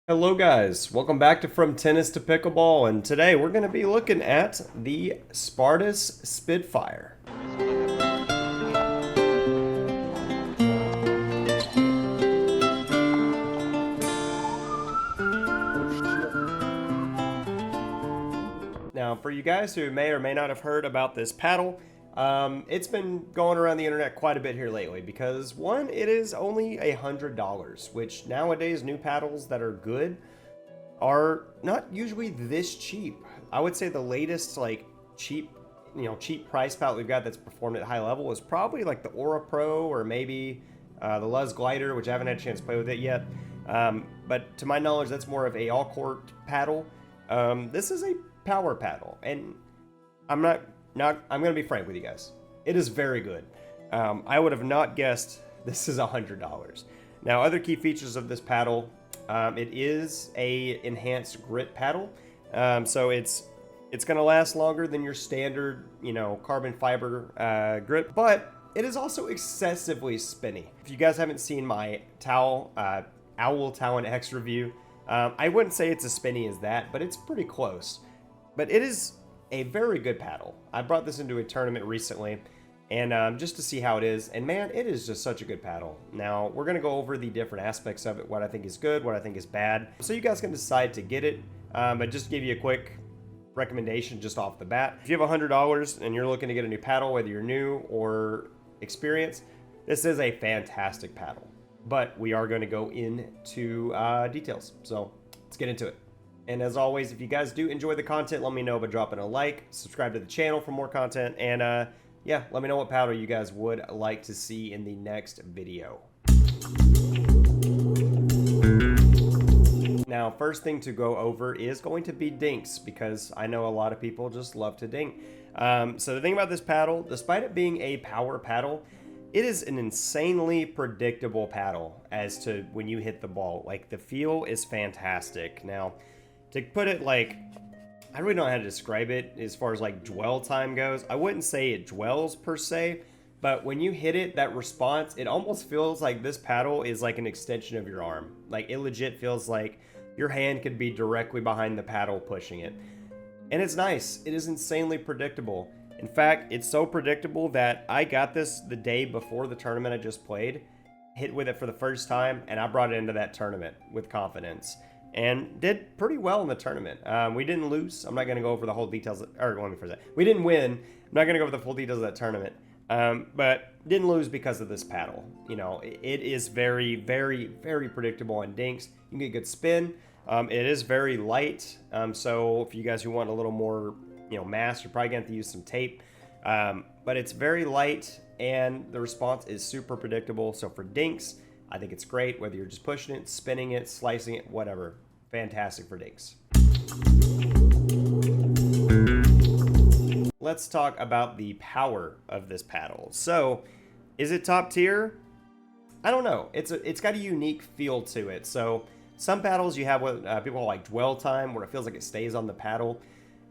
Hello guys, welcome back to From Tennis to Pickleball, and today we're going to be looking at the Spartus Spitfire. Now, for you guys who may or may not have heard about this paddle, it's been going around the internet quite a bit here lately because one, it is only $100, which nowadays new paddles that are good are not usually this cheap. I would say the latest cheap, cheap price paddle we've got that's performed at high level is probably like the Aura Pro or maybe the Luz Glider, which I haven't had a chance to play with it yet. But to my knowledge, that's more of a all-court paddle. This is a power paddle, and I'm gonna be frank with you guys. It is very good. I would have not guessed this is $100. Now, other key features of this paddle, it is a enhanced grip paddle, so it's gonna last longer than your standard, carbon fiber grip, but it is also excessively spinny. If you guys haven't seen my Owl Talon X review, I wouldn't say it's as spinny as that, but it's pretty close. But it is a very good paddle. I brought this into a tournament recently, and just to see how it is, and man, it is just such a good paddle. Now, we're going to go over the different aspects of it, what I think is good, what I think is bad, so you guys can decide to get it, but just to give you a quick recommendation just off the bat. If you have $100 and you're looking to get a new paddle, whether you're new or experienced, this is a fantastic paddle. But we are going to go into details, so let's get into it. And as always, if you guys do enjoy the content, let me know by dropping a like, subscribe to the channel for more content, and yeah, let me know what paddle you guys would like to see in the next video. Now, first thing to go over is going to be dinks, because I know a lot of people just love to dink. So the thing about this paddle, despite it being a power paddle, it is an insanely predictable paddle as to when you hit the ball. Like, the feel is fantastic. Now, to put it I really don't know how to describe it as far as dwell time goes. I wouldn't say it dwells per se, but when you hit it, that response, it almost feels like this paddle is like an extension of your arm. Like, it legit feels like your hand could be directly behind the paddle pushing it. And it's nice. It is insanely predictable. In fact, it's so predictable that I got this the day before the tournament I just played, hit with it for the first time, and I brought it into that tournament with confidence. And did pretty well in the tournament. We didn't lose. I'm not going to go over the whole details. We didn't win. I'm not going to go over the full details of that tournament. But didn't lose because of this paddle. It is very, very, very predictable on dinks. You can get good spin. It is very light. So if you guys who want a little more, mass, you're probably going to have to use some tape. But it's very light, and the response is super predictable. So for dinks, I think it's great, whether you're just pushing it, spinning it, slicing it, whatever. Fantastic for dinks. Let's talk about the power of this paddle. So, is it top tier? I don't know. It's got a unique feel to it. So, some paddles you have what people call dwell time, where it feels like it stays on the paddle.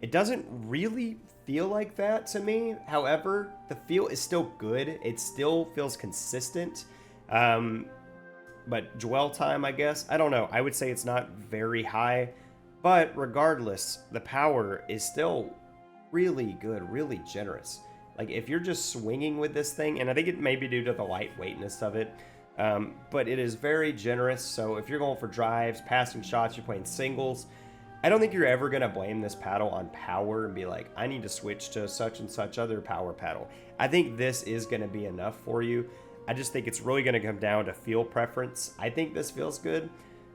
It doesn't really feel like that to me. However, the feel is still good. It still feels consistent. But dwell time, I guess, I don't know. I would say it's not very high, but regardless, the power is still really good, really generous. Like, if you're just swinging with this thing, and I think it may be due to the lightweightness of it, but it is very generous. So if you're going for drives, passing shots, you're playing singles, I don't think you're ever going to blame this paddle on power and be like, I need to switch to such and such other power paddle. I think this is going to be enough for you. I just think it's really going to come down to feel preference. I think this feels good,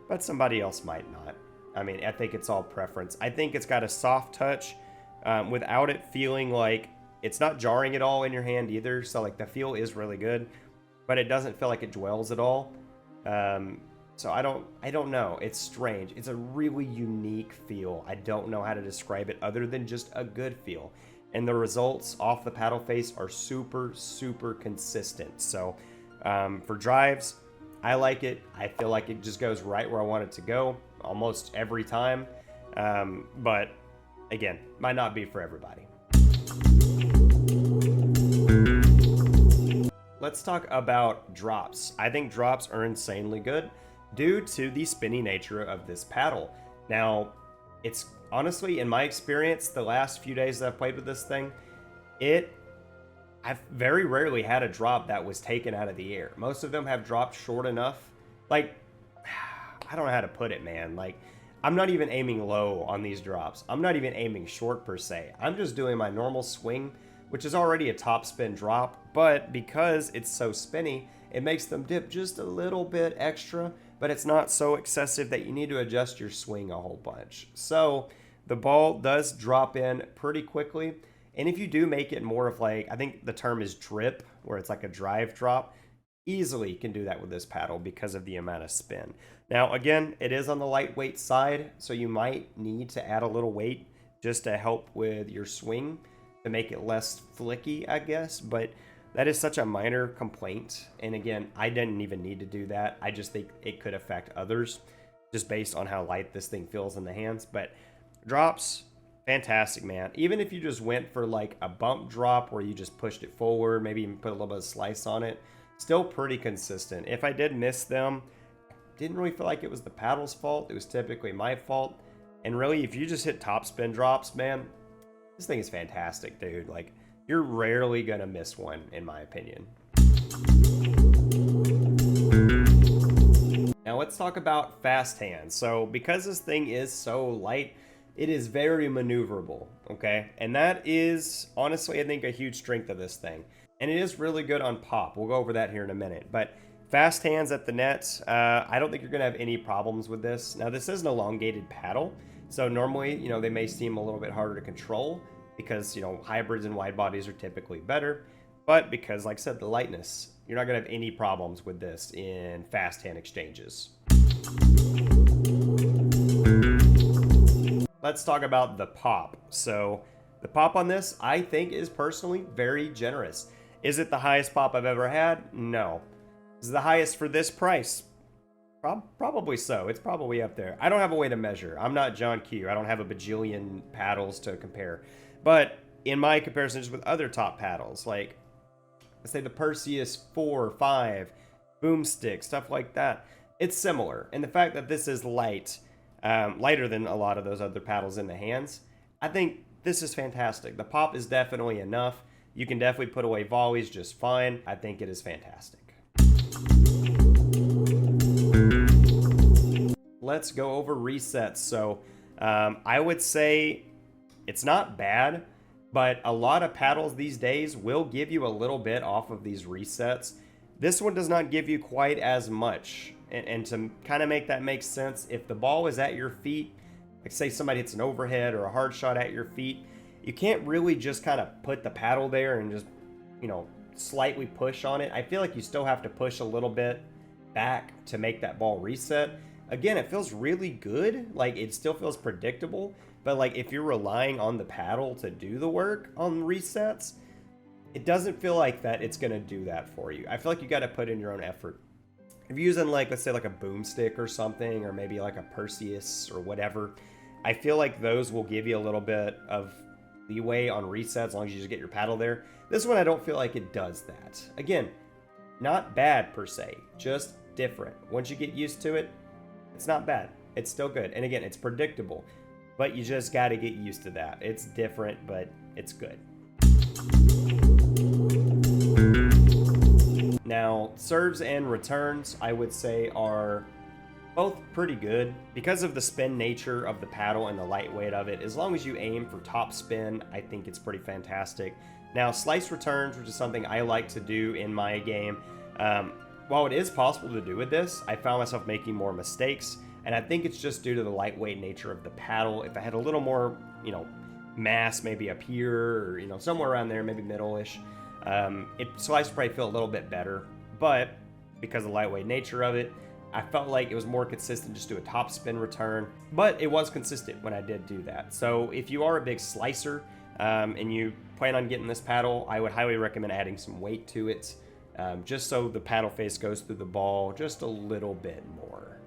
but somebody else might not. I mean, I think it's all preference. I think it's got a soft touch without it feeling like it's not jarring at all in your hand either. So the feel is really good, but it doesn't feel like it dwells at all. So I don't know. It's strange. It's a really unique feel. I don't know how to describe it other than just a good feel. And the results off the paddle face are super, super consistent. So for drives, I like it. I feel like it just goes right where I want it to go almost every time. But again, might not be for everybody. Let's talk about drops. I think drops are insanely good. due to the spinny nature of this paddle. Now, it's honestly, in my experience, the last few days that I've played with this thing, I've very rarely had a drop that was taken out of the air. Most of them have dropped short enough. Like, I don't know how to put it, man. Like, I'm not even aiming low on these drops. I'm not even aiming short per se. I'm just doing my normal swing, which is already a top spin drop, but because it's so spinny, it makes them dip just a little bit extra, but it's not so excessive that you need to adjust your swing a whole bunch. So the ball does drop in pretty quickly. And if you do make it more of like, I think the term is drip, where it's like a drive drop, easily can do that with this paddle because of the amount of spin. Now, again, it is on the lightweight side, so you might need to add a little weight just to help with your swing to make it less flicky, I guess. But that is such a minor complaint. And again, I didn't even need to do that. I just think it could affect others just based on how light this thing feels in the hands. But drops, fantastic, man. Even if you just went for like a bump drop where you just pushed it forward, maybe even put a little bit of slice on it, still pretty consistent. If I did miss them, didn't really feel like it was the paddle's fault. It was typically my fault. And really, if you just hit top spin drops, man, this thing is fantastic, dude. Like, you're rarely gonna miss one, in my opinion. Now let's talk about fast hands. So because this thing is so light, it is very maneuverable, okay? And that is, honestly, I think a huge strength of this thing. And it is really good on pop. We'll go over that here in a minute. But fast hands at the net, I don't think you're gonna have any problems with this. Now, this is an elongated paddle. So normally, you know, they may seem a little bit harder to control because, you know, hybrids and wide bodies are typically better. But because, like I said, the lightness, you're not gonna have any problems with this in fast hand exchanges. Let's talk about the pop. So the pop on this, I think, is personally very generous. Is it the highest pop I've ever had? No. Is it the highest for this price? Probably so. It's probably up there. I don't have a way to measure. I'm not John Q. I don't have a bajillion paddles to compare. But in my comparisons with other top paddles, like, let's say the Perseus 4 or 5, Boomstick, stuff like that, it's similar. And the fact that this is light, lighter than a lot of those other paddles in the hands, I think this is fantastic. The pop is definitely enough. You can definitely put away volleys just fine. I think it is fantastic. Let's go over resets. So I would say it's not bad, but a lot of paddles these days will give you a little bit off of these resets. This one does not give you quite as much. And to kind of make that make sense, if the ball is at your feet, like say somebody hits an overhead or a hard shot at your feet, you can't really just kind of put the paddle there and just, you know, slightly push on it. I feel like you still have to push a little bit back to make that ball reset. Again, it feels really good. Like, it still feels predictable, but like if you're relying on the paddle to do the work on resets, it doesn't feel like that it's gonna do that for you. I feel like you got to put in your own effort. If you're using, like, let's say like a Boomstick or something, or maybe like a Perseus or whatever, I feel like those will give you a little bit of leeway on resets as long as you just get your paddle there. This one, I don't feel like it does that. Again, not bad per se, just different. Once you get used to it, it's not bad. It's still good. And again, it's predictable, but you just got to get used to that. It's different, but it's good. Now, serves and returns, I would say, are both pretty good. Because of the spin nature of the paddle and the lightweight of it, as long as you aim for top spin, I think it's pretty fantastic. Now, slice returns, which is something I like to do in my game, while it is possible to do with this, I found myself making more mistakes, and I think it's just due to the lightweight nature of the paddle. If I had a little more, you know, mass maybe up here, or, you know, somewhere around there, maybe middle-ish, slice would probably feel a little bit better. But because of the lightweight nature of it, I felt like it was more consistent just do a top spin return, but it was consistent when I did do that. So if you are a big slicer and you plan on getting this paddle, I would highly recommend adding some weight to it, just so the paddle face goes through the ball just a little bit more.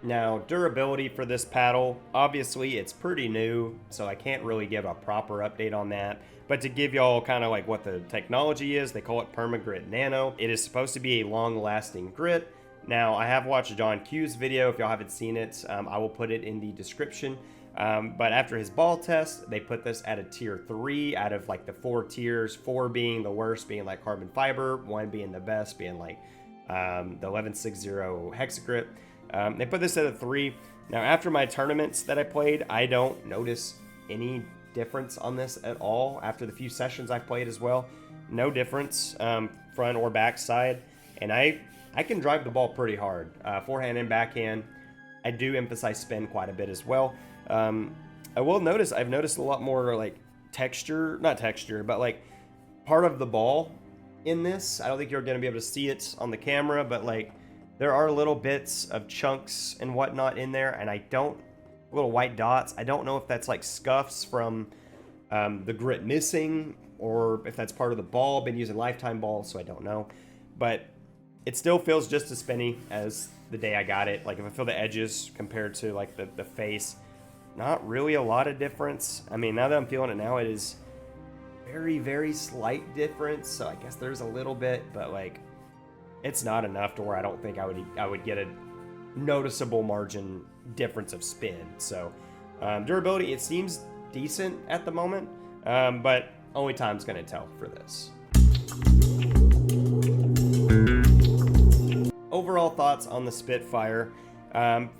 Now, durability for this paddle, obviously it's pretty new, so I can't really give a proper update on that. But to give y'all kind of like what the technology is, they call it Permagrit Nano. It is supposed to be a long-lasting grit. Now, I have watched John Q's video. If y'all haven't seen it, I will put it in the description. But after his ball test, they put this at a tier 3 out of like the 4 tiers, 4 being the worst, being like carbon fiber, 1 being the best, being like the 1160 Hexagrit. They put this at a 3. Now, after my tournaments that I played, I don't notice any difference on this at all. After the few sessions I've played as well, no difference, front or back side. And I can drive the ball pretty hard, forehand and backhand. I do emphasize spin quite a bit as well. I will notice, I've noticed a lot more like texture, not texture, but like part of the ball in this. I don't think you're going to be able to see it on the camera, but like there are little bits of chunks and whatnot in there, and little white dots. I don't know if that's like scuffs from the grit missing, or if that's part of the ball. Been using lifetime balls, so I don't know. But it still feels just as spinny as the day I got it. Like if I feel the edges compared to like the face, not really a lot of difference. I mean, now that I'm feeling it now, it is very, very slight difference. So I guess there's a little bit, but like it's not enough to where I don't think I would get a noticeable margin difference of spin. So durability, it seems decent at the moment, but only time's gonna tell for this. Overall thoughts on the Spitfire.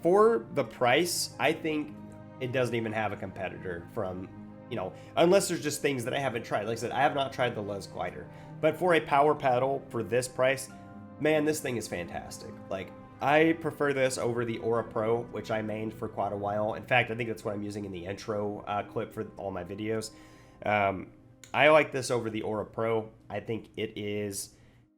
For the price, I think it doesn't even have a competitor from, unless there's just things that I haven't tried. Like I said, I have not tried the Luz Glider, but for a power paddle for this price, man, this thing is fantastic. Like, I prefer this over the Aura Pro, which I mained for quite a while. In fact, I think that's what I'm using in the intro clip for all my videos. I like this over the Aura Pro. I think it is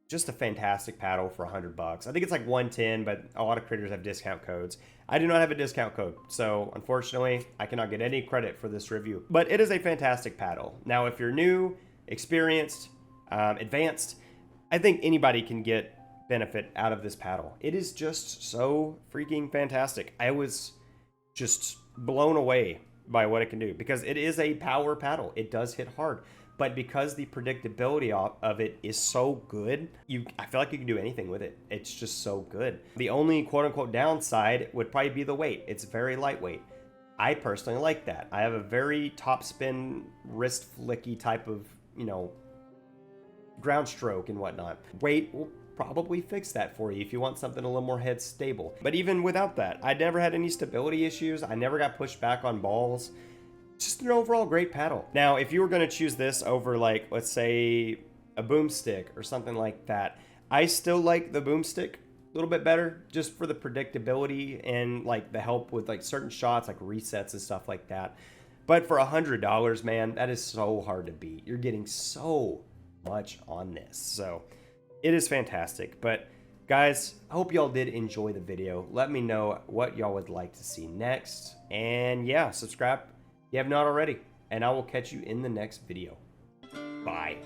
just a fantastic paddle for $100. I think it's like 110, but a lot of creators have discount codes. I do not have a discount code, so unfortunately, I cannot get any credit for this review. But it is a fantastic paddle. Now, if you're new, experienced, advanced, I think anybody can get benefit out of this paddle. It is just so freaking fantastic. I was just blown away by what it can do, because it is a power paddle. It does hit hard. But because the predictability of it is so good, I feel like you can do anything with it. It's just so good. The only quote-unquote downside would probably be the weight. It's very lightweight. I personally like that. I have a very topspin, wrist flicky type of, ground stroke and whatnot. Weight will probably fix that for you if you want something a little more head stable. But even without that, I never had any stability issues. I never got pushed back on balls. Just an overall great paddle. Now, if you were going to choose this over, like, let's say a boomstick or something like that, I still like the boomstick a little bit better, just for the predictability and like the help with like certain shots, like resets and stuff like that. But for $100, man, that is so hard to beat. You're getting so much on this. So it is fantastic. But guys, I hope y'all did enjoy the video. Let me know what y'all would like to see next. And yeah, subscribe if you have not already, and I will catch you in the next video. Bye.